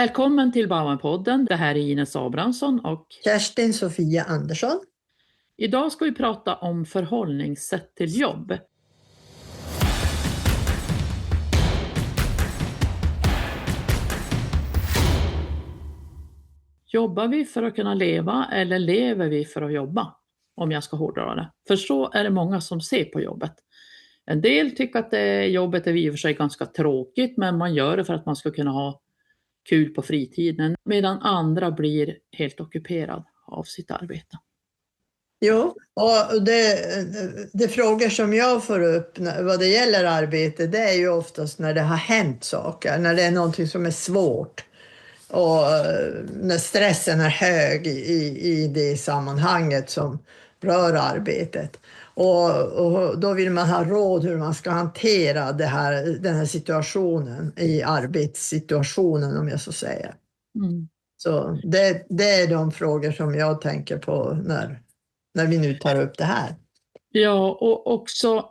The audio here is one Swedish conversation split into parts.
Välkommen till Bauernpodden. Det här är Ines Abrahamsson och Kerstin Sofia Andersson. idag ska vi prata om förhållningssätt till jobb. Jobbar vi för att kunna leva eller lever vi för att jobba? Om jag ska hårdra det. För så är det många som ser på jobbet. En del tycker att jobbet är i och för sig ganska tråkigt, men man gör det för att man ska kunna ha kul på fritiden, medan andra blir helt ockuperad av sitt arbete. Jo, och det frågor som jag får upp vad det gäller arbete, det är ju oftast när det har hänt saker, när det är någonting som är svårt och när stressen är hög i det sammanhanget som rör arbetet. Och då vill man ha råd hur man ska hantera den här situationen i arbetssituationen, om jag så säger. Mm. Så det är de frågor som jag tänker på när vi nu tar upp det här. Ja, och också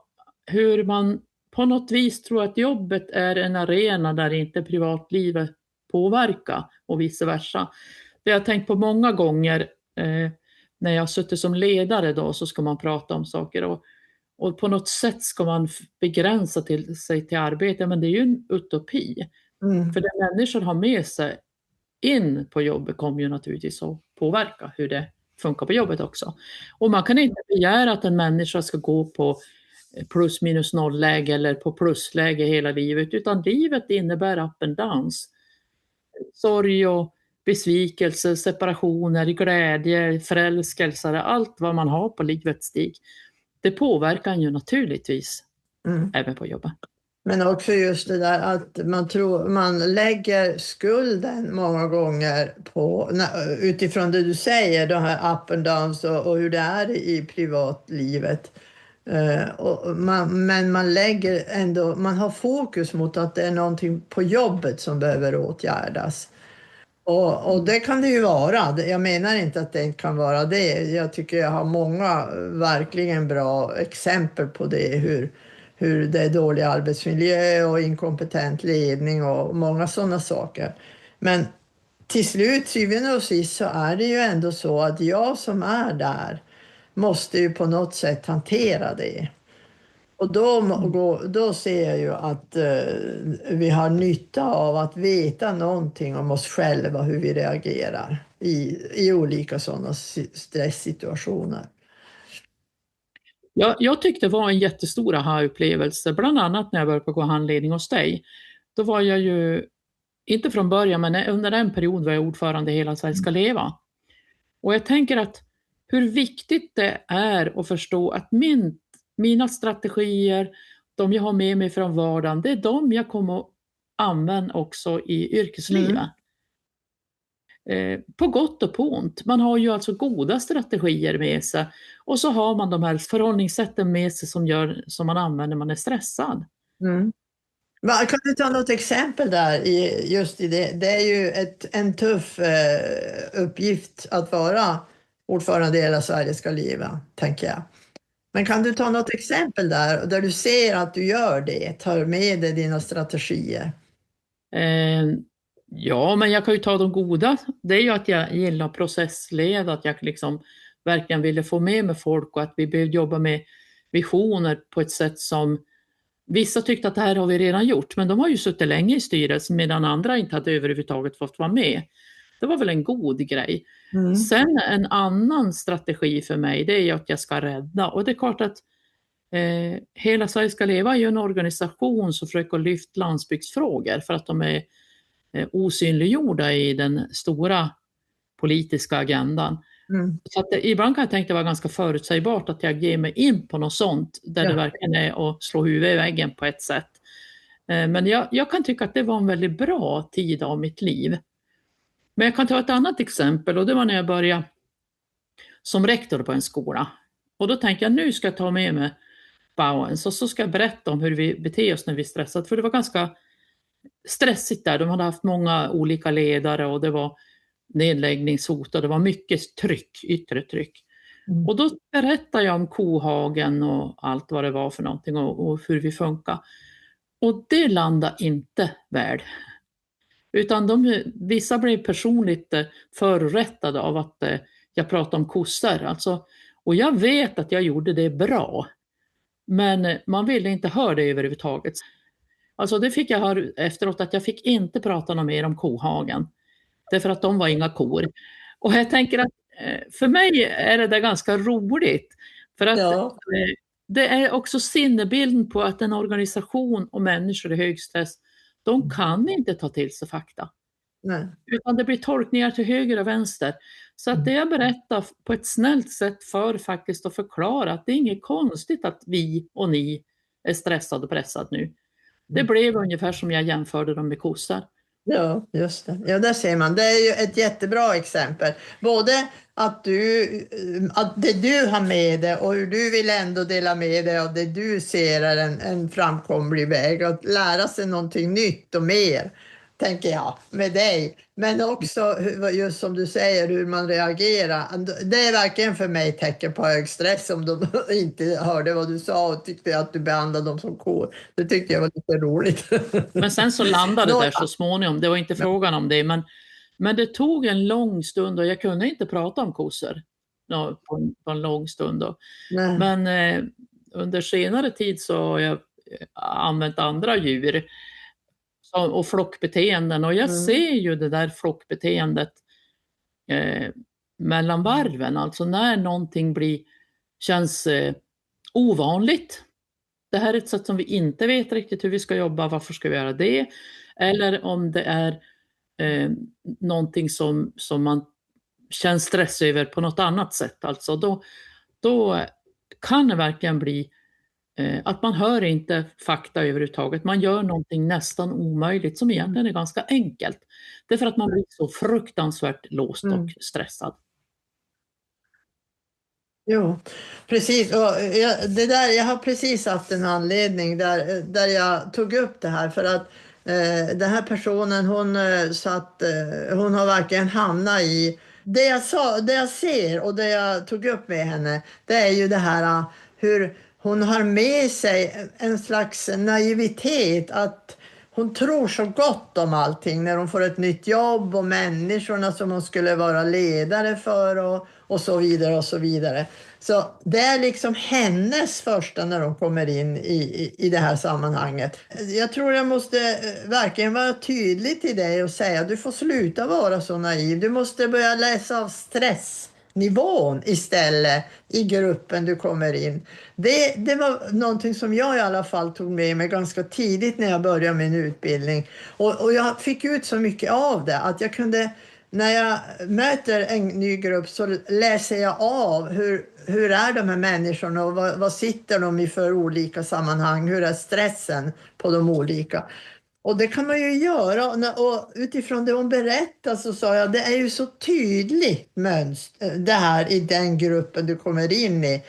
hur man på något vis tror att jobbet är en arena där inte privatlivet påverkar och vice versa. Det har jag tänkt på många gånger när jag har suttit som ledare då, så ska man prata om saker och på något sätt ska man begränsa sig till arbete, men det är ju en utopi. Mm. För det människor har med sig in på jobbet kommer ju naturligtvis att påverka hur det funkar på jobbet också. Och man kan inte begära att en människa ska gå på plus minus noll-läge eller på plusläge hela livet, utan livet innebär up and downs. Sorg och besvikelse, separationer, glädje, förälskelser, allt vad man har på livets stig. Det påverkar ju naturligtvis även på jobbet. Men också just det där att man lägger skulden många gånger på, utifrån det du säger, de här up and downs och hur det är i privatlivet. Men man lägger ändå, man har fokus mot att det är någonting på jobbet som behöver åtgärdas. Och det kan det ju vara. Jag menar inte att det inte kan vara det. Jag tycker jag har många verkligen bra exempel på det. Hur det är dålig arbetsmiljö och inkompetent ledning och många sådana saker. Men till slut, syvende och sist, så är det ju ändå så att jag som är där måste ju på något sätt hantera det. Och då ser jag ju att vi har nytta av att veta någonting om oss själva, hur vi reagerar i olika sådana stresssituationer. Jag tyckte det var en jättestor aha-upplevelse, bland annat när jag började gå handledning hos dig. Då var jag ju, inte från början, men under en period var jag ordförande i Hela Sverige ska leva. Och jag tänker att hur viktigt det är att förstå att mina strategier, de jag har med mig från vardagen, det är de jag kommer att använda också i yrkeslivet. På gott och på ont. Man har ju alltså goda strategier med sig och så har man de här förhållningssätten med sig som man använder när man är stressad. Kan du ta något exempel där just i det? Det är ju en tuff uppgift att vara ordförande i Hela Sverige ska leva, tänker jag. Men kan du ta något exempel där du ser att du gör det, tar med dig dina strategier? Ja, men jag kan ju ta de goda. Det är ju att jag gillar processled, att jag liksom verkligen ville få med folk och att vi behöver jobba med visioner på ett sätt som vissa tyckte att det här har vi redan gjort, men de har ju suttit länge i styrelsen medan andra inte hade överhuvudtaget fått vara med. Det var väl en god grej. Sen en annan strategi för mig, det är ju att jag ska rädda. Och det är klart att Hela Sverige ska leva är ju en organisation som försöker lyfta landsbygdsfrågor för att de är osynliggjorda i den stora politiska agendan. Så att ibland kan jag tänka att det var ganska förutsägbart att jag ger mig in på något sånt där det verkligen är att slå huvudet i väggen på ett sätt. Men jag kan tycka att det var en väldigt bra tid av mitt liv. Men jag kan ta ett annat exempel och det var när jag började som rektor på en skola. Och då tänkte jag nu ska jag ta med mig Bauerns och så ska jag berätta om hur vi beter oss när vi är stressade. För det var ganska stressigt där. De hade haft många olika ledare och det var nedläggningshot och det var mycket tryck, yttre tryck. Och då berättade jag om kohagen och allt vad det var för någonting och hur vi funkar. Och det landade inte väl. Utan vissa blev personligt förorättade av att jag pratade om kossor. Alltså, och jag vet att jag gjorde det bra. Men man ville inte höra det överhuvudtaget. Alltså det fick jag höra efteråt, att jag fick inte prata något mer om kohagen. Därför att de var inga kor. Och jag tänker att för mig är det där ganska roligt. För att Ja, det är också sinnebilden på att en organisation och människor i hög stress, de kan inte ta till sig fakta. nej. Utan det blir tolkningar till höger och vänster. Så att det jag berättar på ett snällt sätt för faktiskt att förklara att det är inget konstigt att vi och ni är stressade och pressade nu. Det blev ungefär som jag jämförde dem med kossor. Ja, just det. Ja, där ser man. Det är ju ett jättebra exempel. Både att det du har med dig och hur du vill ändå dela med dig av det du ser är en framkomlig väg. Att lära sig någonting nytt och mer, tänker jag, med dig. Men också, just som du säger, hur man reagerar. Det är verkligen för mig tecken på hög stress om de inte hörde vad du sa och tyckte att du behandlade dem som kor. Det tyckte jag var lite roligt. Men sen så landade det där så småningom. Det var inte frågan om det. Men det tog en lång stund och jag kunde inte prata om kossor på en lång stund. Då. Nej. Men under senare tid så har jag använt andra djur och flockbeteenden. Och jag ser ju det där flockbeteendet mellan varven. Alltså när någonting känns ovanligt. Det här är ett sätt som vi inte vet riktigt hur vi ska jobba. Varför ska vi göra det? Eller om det är någonting som man känner stress över på något annat sätt. Alltså då kan det verkligen bli att man hör inte fakta överhuvudtaget. Man gör någonting nästan omöjligt som egentligen är ganska enkelt. Det är för att man blir så fruktansvärt låst och stressad. Jo, precis. Och jag har precis haft en anledning där jag tog upp det här. För att den här personen, hon har verkligen hamnat i... Det jag ser och det jag tog upp med henne, det är ju det här hur hon har med sig en slags naivitet, att hon tror så gott om allting när hon får ett nytt jobb och människorna som hon skulle vara ledare för och så vidare och så vidare. Så det är liksom hennes första när hon kommer in i det här sammanhanget. Jag tror jag måste verkligen vara tydlig till dig och säga att du får sluta vara så naiv. Du måste börja läsa av stressnivån istället i gruppen du kommer in. Det var någonting som jag i alla fall tog med mig ganska tidigt när jag började min utbildning. Och jag fick ut så mycket av det att jag kunde, när jag möter en ny grupp så läser jag av hur är de här människorna och vad sitter de i för olika sammanhang, hur är stressen på de olika. Och det kan man ju göra, och utifrån det hon berättar så sa jag, det är ju så tydligt mönster det här i den gruppen du kommer in i.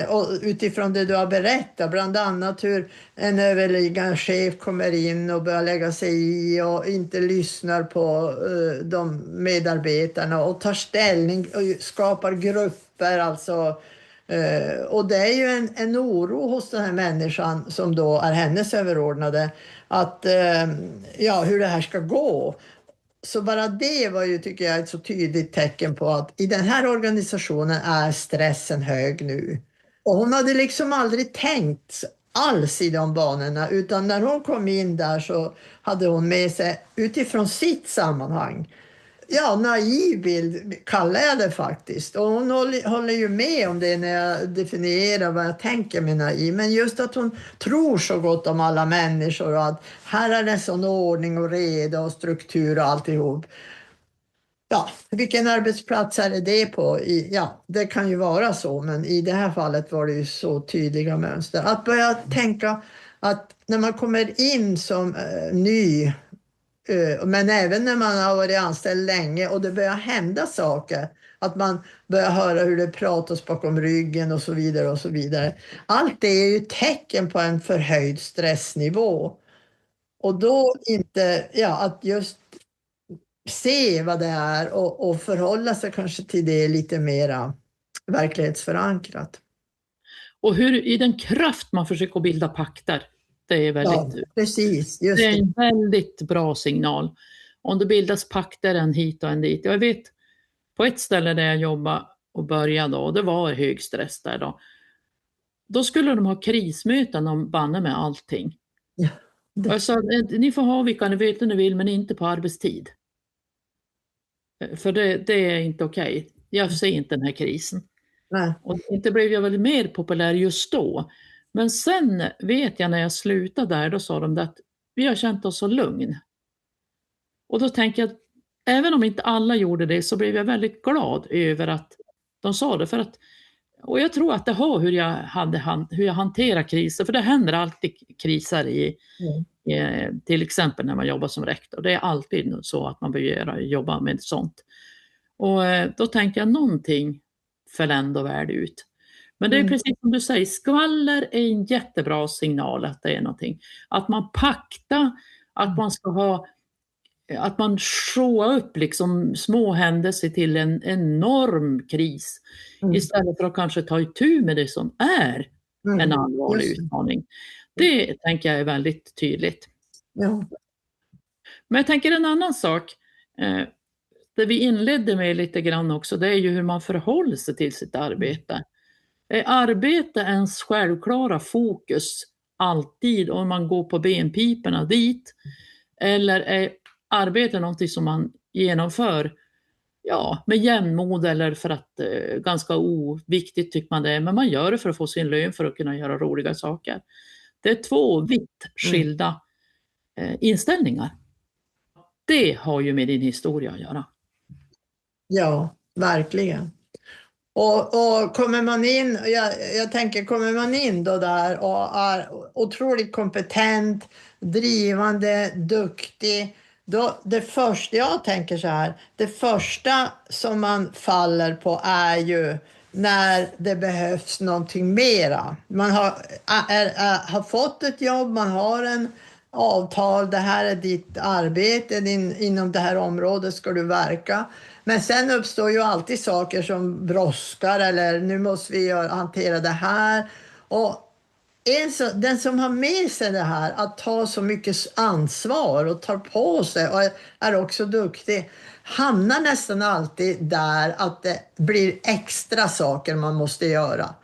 Och utifrån det du har berättat, bland annat hur en överliggande chef kommer in och börjar lägga sig i och inte lyssnar på de medarbetarna och tar ställning och skapar grupper, alltså. Och det är ju en oro hos den här människan som då är hennes överordnade, att hur det här ska gå. Så bara det var ju, tycker jag, ett så tydligt tecken på att i den här organisationen är stressen hög nu. Och hon hade liksom aldrig tänkt alls i de banorna, utan när hon kom in där så hade hon med sig utifrån sitt sammanhang. Ja, naiv bild kallar jag det faktiskt. Och hon håller ju med om det när jag definierar vad jag tänker med naiv. Men just att hon tror så gott om alla människor och att här är det sån ordning och reda och struktur och alltihop. Ja, vilken arbetsplats är det på? Ja, det kan ju vara så, men i det här fallet var det ju så tydliga mönster. Att börja tänka att när man kommer in som ny, men även när man har varit anställd länge och det börjar hända saker, att man börjar höra hur det pratas bakom ryggen och så vidare och så vidare. Allt det är ju tecken på en förhöjd stressnivå. Och då inte, att just se vad det är och förhålla sig kanske till det lite mera verklighetsförankrat. Och hur i den kraft man försöker bilda pakter. Det är väldigt, Ja, precis. det Just är det. en väldigt bra signal. Om det bildas pakter en hit och en dit. Jag vet på ett ställe där jag jobbade och började då, och det var hög stress där då. Då skulle de ha krismöten om banne med allting. Ja. Och jag sa, ni får ha vilka ni vet ni vill, men inte på arbetstid. För det är inte okej. Jag ser inte den här krisen. Nej. Och inte blev jag väl mer populär just då. Men sen vet jag när jag slutade där, då sa de att vi har känt oss så lugn. Och då tänker jag att även om inte alla gjorde det så blev jag väldigt glad över att de sa det. Och jag tror att det har hur jag hanterar kriser, för det händer alltid kriser Mm. till exempel när man jobbar som rektor. Det är alltid så att man behöver jobba med sånt. Och då tänker jag någonting föll ändå värde ut. Men det är precis som du säger, skvaller är en jättebra signal att det är någonting. Att man paktar, att man ska ha, att man showar upp liksom små händelser till en enorm kris. Istället för att kanske ta itu med det som är en allvarlig Just det. utmaning. Det tänker jag är väldigt tydligt. Ja. Men jag tänker en annan sak. Det vi inledde med lite grann också, det är ju hur man förhåller sig till sitt arbete. Är arbete ens självklara fokus alltid om man går på benpiporna dit? Eller är arbete någonting som man genomför med jämnmod eller för att ganska oviktigt tycker man det är, men man gör det för att få sin lön för att kunna göra roliga saker. Det är två vitt skilda inställningar. Det har ju med din historia att göra. Ja, verkligen. Och kommer man in, jag tänker, kommer man in då där och är otroligt kompetent, drivande, duktig, då det första, jag tänker så här, det första som man faller på är ju när det behövs någonting mera. Man har fått ett jobb, man har en avtal, det här är ditt arbete, inom det här området ska du verka. Men sen uppstår ju alltid saker som brådskar eller nu måste vi hantera det här. Och den som har med sig det här att ta så mycket ansvar och tar på sig och är också duktig hamnar nästan alltid där att det blir extra saker man måste göra.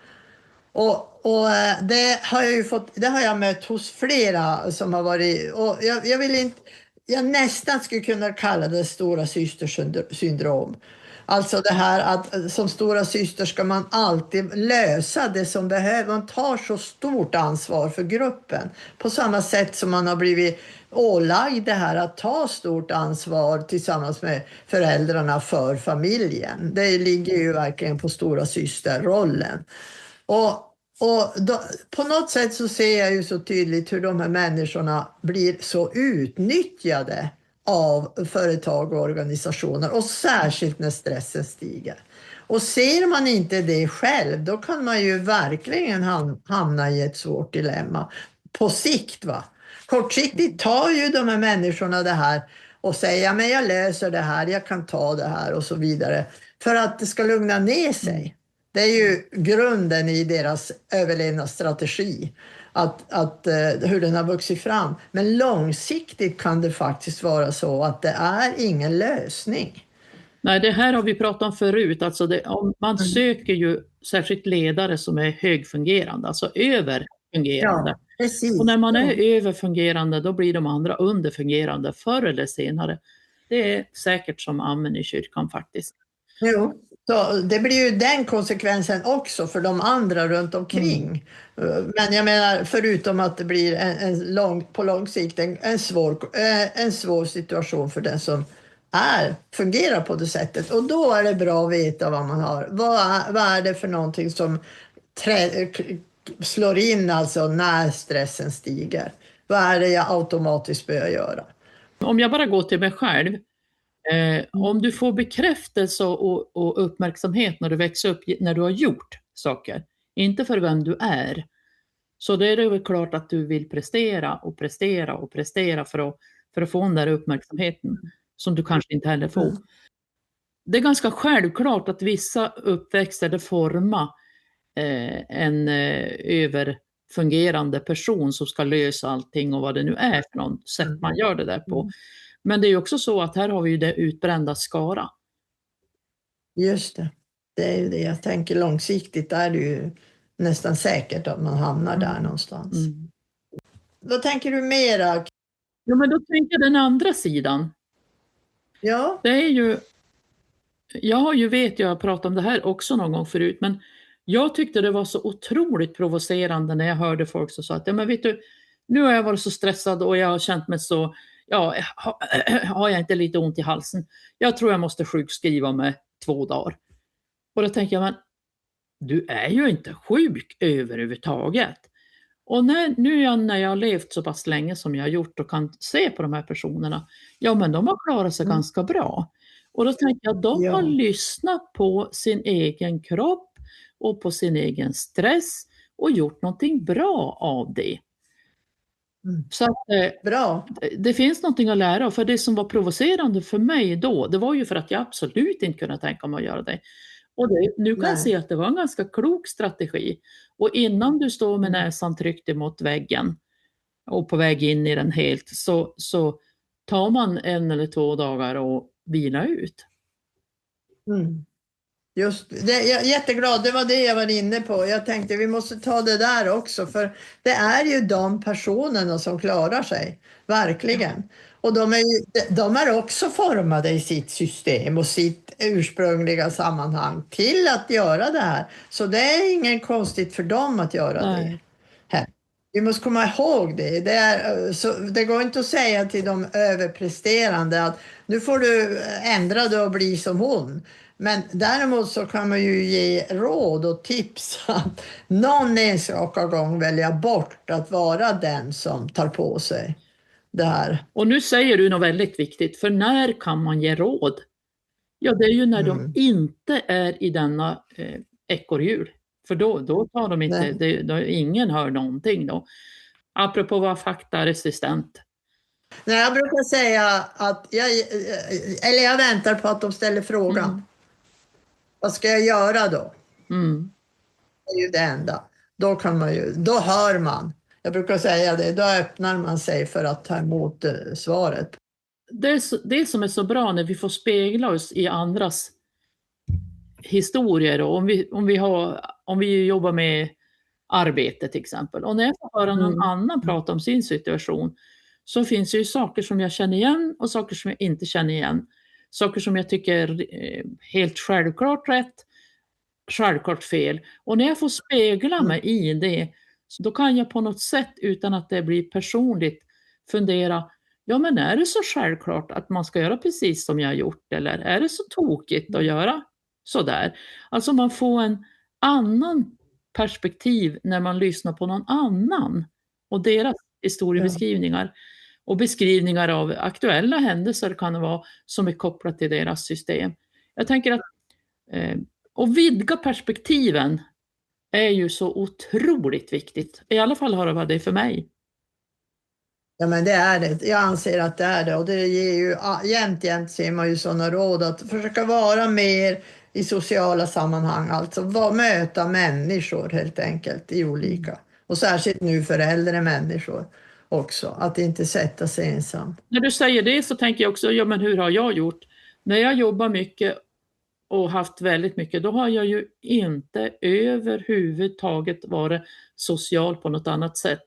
Och det har jag ju det har jag mött hos flera som har varit, och jag vill inte, jag nästan skulle kunna kalla det stora systersyndrom. Alltså det här att som stora syster ska man alltid lösa det som behöver. Man tar så stort ansvar för gruppen. På samma sätt som man har blivit ålagd det här att ta stort ansvar tillsammans med föräldrarna för familjen. Det ligger ju verkligen på stora systerrollen. Och då, på något sätt så ser jag ju så tydligt hur de här människorna blir så utnyttjade av företag och organisationer, och särskilt när stressen stiger. Och ser man inte det själv, då kan man ju verkligen hamna i ett svårt dilemma på sikt, va. Kortsiktigt tar ju de här människorna det här och säger, ja, men jag löser det här, jag kan ta det här och så vidare, för att det ska lugna ner sig. Det är ju grunden i deras överlevnadsstrategi, hur den har vuxit fram. Men långsiktigt kan det faktiskt vara så att det är ingen lösning. Nej, det här har vi pratat om förut. Alltså man söker ju särskilt ledare som är högfungerande, alltså överfungerande. Ja, precis. Och när man är överfungerande, då blir de andra underfungerande förr eller senare. Det är säkert som amen i kyrkan faktiskt. Jo, så det blir ju den konsekvensen också för de andra runt omkring. Men jag menar, förutom att det blir på lång sikt en svår situation för den som fungerar på det sättet. Och då är det bra att veta vad man har. Vad är det för någonting som slår in alltså när stressen stiger? Vad är det jag automatiskt börjar göra? Om jag bara går till mig själv. Om du får bekräftelse och uppmärksamhet när du växer upp, när du har gjort saker, inte för vem du är, så det är det väl klart att du vill prestera och prestera och prestera för att få den där uppmärksamheten som du kanske inte heller får. Det är ganska självklart att vissa uppväxter det formar en fungerande person som ska lösa allting och vad det nu är för något sätt man gör det där på. Men det är ju också så att här har vi ju det utbrända skara. Just det. Det är ju det jag tänker, långsiktigt är det ju nästan säkert att man hamnar där någonstans. Vad tänker du mera? Ja, men då tänker jag den andra sidan. Ja. Det är ju, jag har pratat om det här också någon gång förut, men jag tyckte det var så otroligt provocerande när jag hörde folk som sa att ja, men vet du, nu har jag varit så stressad och jag har känt mig så, ja, har jag inte lite ont i halsen? Jag tror jag måste sjukskriva mig 2 dagar. Och då tänker jag, men du är ju inte sjuk överhuvudtaget. Och när jag har levt så pass länge som jag har gjort och kan se på de här personerna, ja men de har klarat sig ganska bra. Och då tänker jag, de har lyssnat på sin egen kropp och på sin egen stress och gjort någonting bra av det. Så att, Bra. det finns någonting att lära, för det som var provocerande för mig då, det var ju för att jag absolut inte kunde tänka mig att göra det. Och nu kan jag se att det var en ganska klok strategi. Och innan du står med näsan tryckt emot väggen och på väg in i den helt, så tar man 1 eller 2 dagar och vila ut. Just det, jag är jätteglad, det var det jag var inne på. Jag tänkte vi måste ta det där också, för det är ju de personerna som klarar sig, verkligen. Och de är också formade i sitt system och sitt ursprungliga sammanhang till att göra det här. Så det är ingen konstigt för dem att göra det här. Vi måste komma ihåg det. Det går inte att säga till de överpresterande att nu får du ändra dig och bli som hon. Men däremot så kan man ju ge råd och tips att någon enstaka gång välja bort att vara den som tar på sig det här. Och nu säger du något väldigt viktigt, för när kan man ge råd? Ja, det är ju när de inte är i denna ekorrhjul. För då tar de inte, ingen hör någonting då. Apropå att vara faktaresistent. Nej, jag brukar säga att jag väntar på att de ställer frågan. Vad ska jag göra då? Det är ju det enda. Då hör man. Jag brukar säga det, då öppnar man sig för att ta emot svaret. Det som är så bra när vi får spegla oss i andras historier, och om vi jobbar med arbete till exempel, och när jag får höra någon annan prata om sin situation, så finns det ju saker som jag känner igen och saker som jag inte känner igen. Saker som jag tycker är helt självklart rätt, självklart fel. Och när jag får spegla mig i det, så då kan jag på något sätt, utan att det blir personligt, fundera, ja men är det så självklart att man ska göra precis som jag har gjort, eller är det så tokigt att göra sådär? Alltså man får en annan perspektiv när man lyssnar på någon annan och deras historiebeskrivningar och beskrivningar av aktuella händelser kan det vara som är kopplat till deras system. Jag tänker att och vidga perspektiven är ju så otroligt viktigt. I alla fall har det varit det för mig. Ja, men det är det. Jag anser att det är det. Och det ger ju, jämt ser man ju sådana råd att försöka vara mer i sociala sammanhang. Alltså möta människor helt enkelt i olika. Och särskilt nu för äldre människor också. Att inte sätta sig ensam. När du säger det så tänker jag också, ja men hur har jag gjort? När jag jobbar mycket och haft väldigt mycket, då har jag ju inte överhuvudtaget varit social på något annat sätt.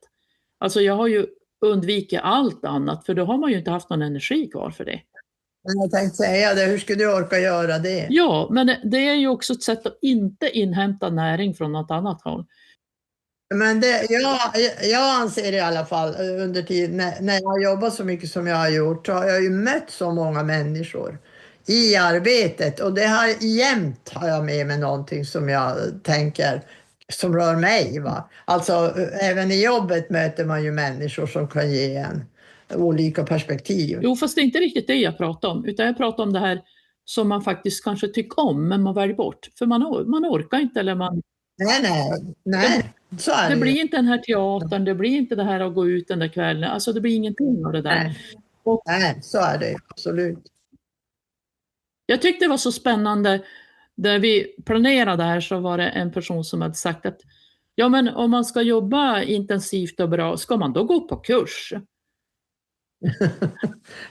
Alltså jag har ju undvikit allt annat, för då har man ju inte haft någon energi kvar för det. Men jag tänkte säga det, hur skulle du orka göra det? Ja, men det är ju också ett sätt att inte inhämta näring från något annat håll. Men jag anser i alla fall under tiden när jag har jobbat så mycket som jag har gjort, så har jag ju mött så många människor i arbetet, och det har jag med mig någonting som jag tänker som rör mig. Va? Alltså även i jobbet möter man ju människor som kan ge en olika perspektiv. Jo, fast det är inte riktigt det jag pratar om, utan jag pratar om det här som man faktiskt kanske tycker om, men man väljer bort. För man orkar inte, eller man... Nej. Så är det blir inte den här teatern, det blir inte det här att gå ut den där kvällen, alltså det blir ingenting av det där. Nej, så är det absolut. Jag tyckte det var så spännande, när vi planerade det här så var det en person som hade sagt att Ja, men om man ska jobba intensivt och bra, ska man då gå på kurs?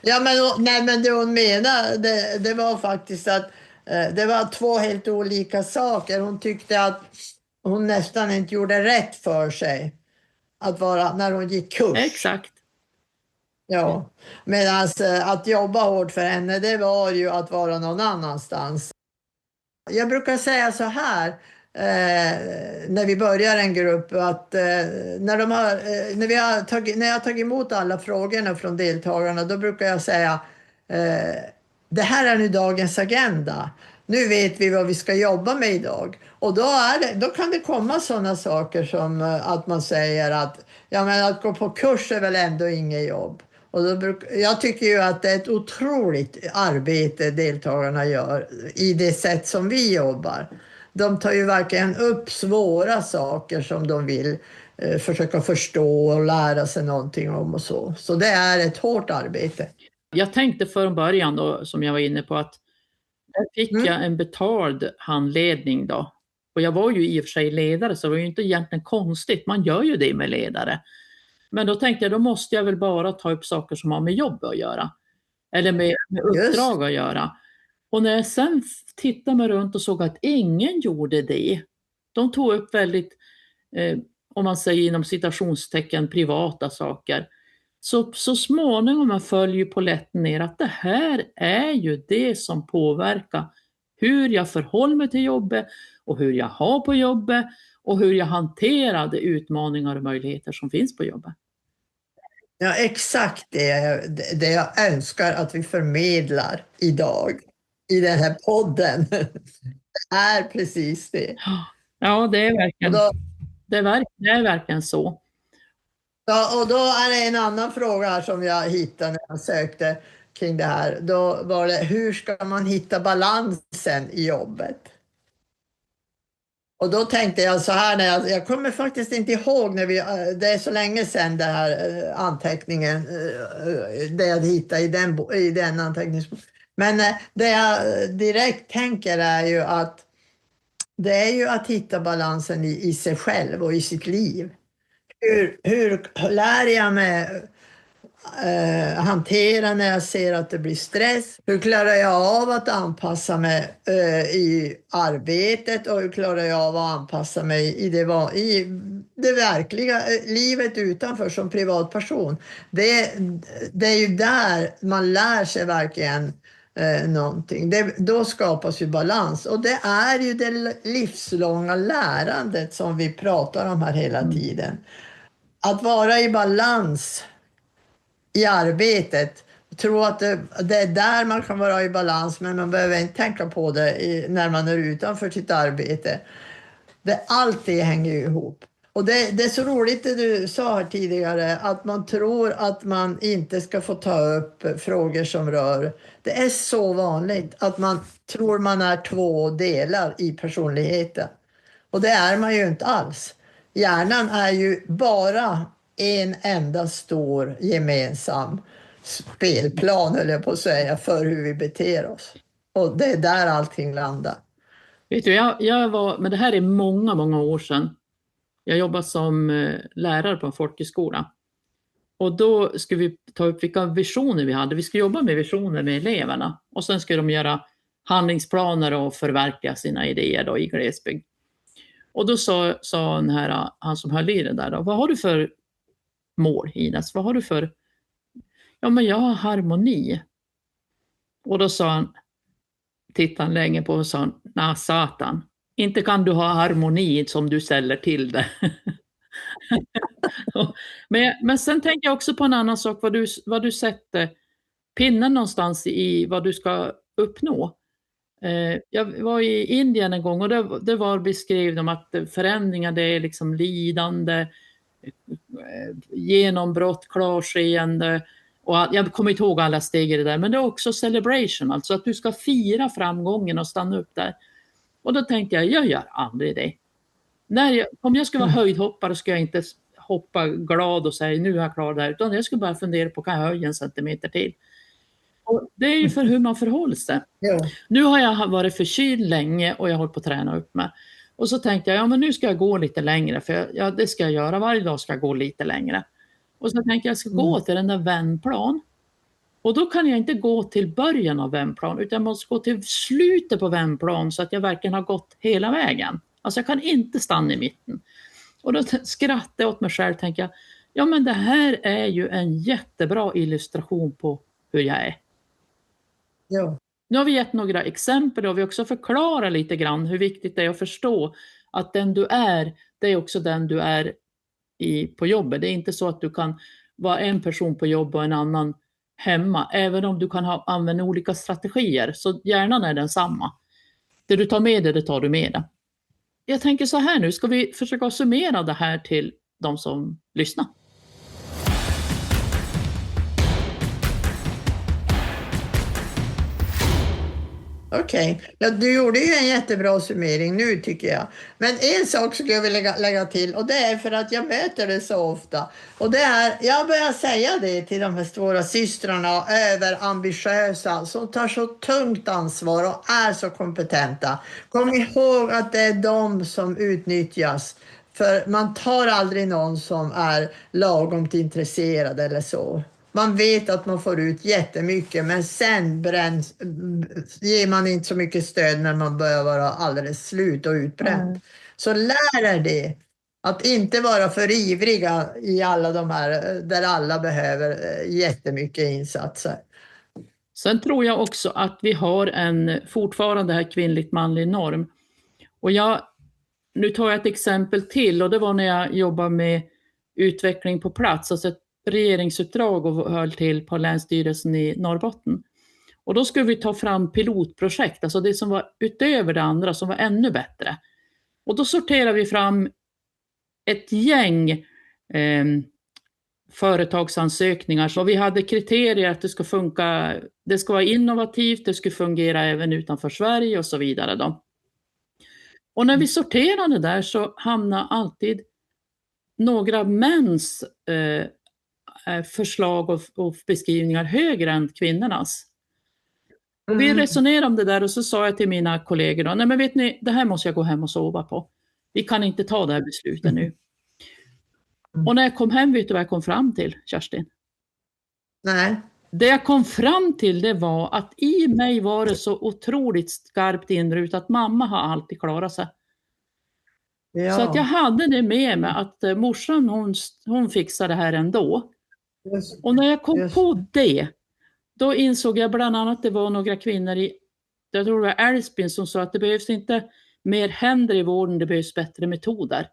Ja, men, nej, men det hon menar, det var faktiskt att det var två helt olika saker. Hon tyckte att hon nästan inte gjorde rätt för sig att vara, när hon gick kurs. Exakt. Ja, medan att jobba hårt för henne, det var ju att vara någon annanstans. Jag brukar säga så här, när vi börjar en grupp, att när jag har tagit emot alla frågorna från deltagarna, då brukar jag säga, det här är nu dagens agenda. Nu vet vi vad vi ska jobba med idag. Och då kan det komma sådana saker som att man säger att, ja, men att gå på kurs är väl ändå inget jobb. Och jag tycker ju att det är ett otroligt arbete deltagarna gör i det sätt som vi jobbar. De tar ju verkligen upp svåra saker som de vill försöka förstå och lära sig någonting om och så. Så det är ett hårt arbete. Jag tänkte från början då, som jag var inne på, att där fick jag en betald handledning då. Och jag var ju i och för sig ledare, så det var ju inte egentligen konstigt. Man gör ju det med ledare. Men då tänkte jag, då måste jag väl bara ta upp saker som har med jobb att göra. Eller med uppdrag att göra. Och när jag sen tittade mig runt och såg att ingen gjorde det. De tog upp väldigt, om man säger inom citationstecken, privata saker. Så småningom följer polletten ner att det här är ju det som påverkar hur jag förhåller mig till jobbet och hur jag har på jobbet och hur jag hanterar de utmaningar och möjligheter som finns på jobbet. Ja, exakt det jag önskar att vi förmedlar idag i den här podden. Det är precis det. Ja, det är verkligen, det är verkligen så. Ja, och då är det en annan fråga här som jag hittade när jag sökte kring det här. Då var det, hur ska man hitta balansen i jobbet? Och då tänkte jag så här, när jag kommer faktiskt inte ihåg när det är så länge sedan den här anteckningen, det jag hittade i den anteckningsboken. Men det jag direkt tänker är ju att det är ju att hitta balansen i sig själv och i sitt liv. Hur lär jag mig hantera när jag ser att det blir stress? Hur klarar jag av att anpassa mig i arbetet, och hur klarar jag av att anpassa mig i det verkliga livet utanför som privatperson? Det är ju där man lär sig verkligen någonting. Då skapas ju balans, och det är ju det livslånga lärandet som vi pratar om här hela tiden. Att vara i balans i arbetet. Jag tror att det är där man kan vara i balans, men man behöver inte tänka på det när man är utanför sitt arbete. Allt det hänger ju ihop. Och det är så roligt det du sa här tidigare, att man tror att man inte ska få ta upp frågor som rör. Det är så vanligt att man tror man är två delar i personligheten. Och det är man ju inte alls. Hjärnan är ju bara en enda stor gemensam spelplan, höll jag på att säga, för hur vi beter oss. Och det är där allting landar. Vet du, men det här är många, många år sedan. Jag jobbade som lärare på en folkhögskola. Och då skulle vi ta upp vilka visioner vi hade. Vi skulle jobba med visioner med eleverna. Och sen skulle de göra handlingsplaner och förverkliga sina idéer då i glesbygd. Och då sa han som höll i det där då, vad har du för mål, Ines? Vad har du för? Ja, men jag har harmoni. Och då sa han, tittade han länge på och sa, nej satan, inte kan du ha harmoni som du ställer till det. men sen tänker jag också på en annan sak, vad du sätter pinnen någonstans i vad du ska uppnå. Jag var i Indien en gång, och det var beskrivet om att förändringar, det är liksom lidande, genombrott, klarseende, och jag kommer inte ihåg alla steg i det där, men det är också celebration, alltså att du ska fira framgången och stanna upp där. Och då tänkte jag gör aldrig det. Om jag skulle vara höjdhoppare skulle jag inte hoppa glad och säga nu är jag klar där, utan jag skulle bara fundera på, kan jag höja en centimeter till? Och det är ju för hur man förhåller sig. Ja. Nu har jag varit förkyld länge och jag håller på att träna upp mig. Och så tänkte jag, ja men nu ska jag gå lite längre, för det ska jag göra, varje dag ska jag gå lite längre. Och så tänkte jag ska gå till den där vändplan. Och då kan jag inte gå till början av vändplan, utan jag måste gå till slutet på vändplan så att jag verkligen har gått hela vägen. Alltså jag kan inte stanna i mitten. Och då skrattade jag åt mig själv och tänkte, ja men det här är ju en jättebra illustration på hur jag är. Ja. Nu har vi gett några exempel och vi har också förklarat lite grann hur viktigt det är att förstå att den du är, det är också den du är på jobbet. Det är inte så att du kan vara en person på jobb och en annan hemma, även om du kan använda olika strategier, så hjärnan är densamma. Det du tar med dig, det tar du med dig. Jag tänker så här nu, ska vi försöka summera det här till de som lyssnar? Okej. Ja, du gjorde ju en jättebra summering nu tycker jag. Men en sak skulle jag vilja lägga till, och det är för att jag möter det så ofta. Och det är, jag börjar säga det till de här stora systrarna, överambitiösa, som tar så tungt ansvar och är så kompetenta. Kom ihåg att det är de som utnyttjas. För man tar aldrig någon som är lagom intresserad eller så. Man vet att man får ut jättemycket, men sen ger man inte så mycket stöd när man börjar vara alldeles slut och utbränd. Så lär er det. Att inte vara för ivriga i alla de här, där alla behöver jättemycket insatser. Sen tror jag också att vi har fortfarande här kvinnligt manlig norm. Och nu tar jag ett exempel till, och det var när jag jobbade med utveckling på plats, alltså ett regeringsuppdrag och höll till på Länsstyrelsen i Norrbotten. Och då skulle vi ta fram pilotprojekt, alltså det som var utöver det andra, som var ännu bättre. Och då sorterade vi fram ett gäng företagsansökningar. Så vi hade kriterier att det ska funka, det ska vara innovativt, det ska fungera även utanför Sverige och så vidare då. Och när vi sorterade där så hamnade alltid några mäns förslag och beskrivningar högre än kvinnornas. Vi resonerade om det där och så sa jag till mina kollegor då, nej men vet ni, det här måste jag gå hem och sova på. Vi kan inte ta det här beslutet nu. Och när jag kom hem, vet du vad jag kom fram till, Kerstin? Nej. Det jag kom fram till, det var att i mig var det så otroligt skarpt inrutat att mamma har alltid klarat sig. Ja. Så att jag hade det med mig att morsan hon fixade det här ändå. Och när jag kom på det, då insåg jag bland annat att det var några kvinnor jag tror det var Älvsbyn, som sa att det behövs inte mer händer i vården, det behövs bättre metoder.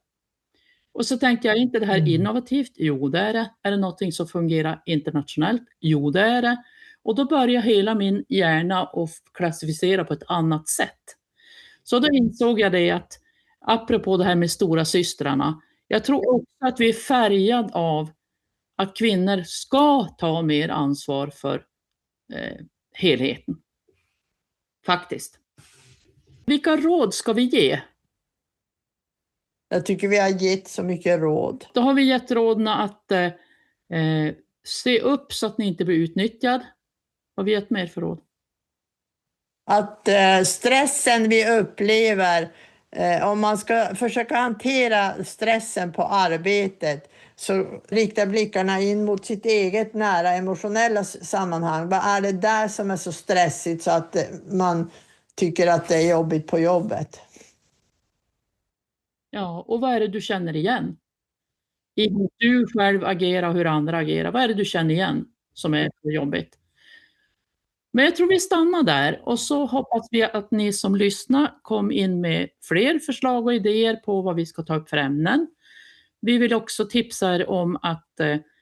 Och så tänkte jag, inte det här innovativt? Jo, det är det. Är det någonting som fungerar internationellt? Jo, det är det. Och då börjar hela min hjärna att klassificera på ett annat sätt. Så då insåg jag det att, apropå det här med stora systrarna, jag tror också att vi är färgade av att kvinnor ska ta mer ansvar för helheten. Faktiskt. Vilka råd ska vi ge? Jag tycker vi har gett så mycket råd. Då har vi gett råden att se upp så att ni inte blir utnyttjad. Vad har vi gett mer för råd? Att stressen vi upplever, om man ska försöka hantera stressen på arbetet, så rikta blickarna in mot sitt eget nära emotionella sammanhang. Vad är det där som är så stressigt så att man tycker att det är jobbigt på jobbet? Ja, och vad är det du känner igen? I hur du själv agerar och hur andra agerar. Vad är det du känner igen som är jobbigt? Men jag tror vi stannar där, och så hoppas vi att ni som lyssnar kom in med fler förslag och idéer på vad vi ska ta upp för ämnen. Vi vill också tipsa er om att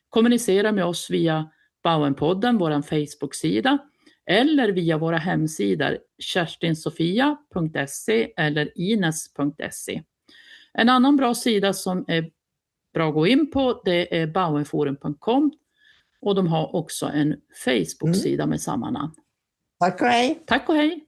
kommunicera med oss via Bauernpodden, vår Facebook-sida, eller via våra hemsidor kerstinsofia.se eller ines.se. En annan bra sida som är bra att gå in på, det är bauernforum.com, och de har också en Facebook-sida med samma namn. Tack och hej! Tack och hej!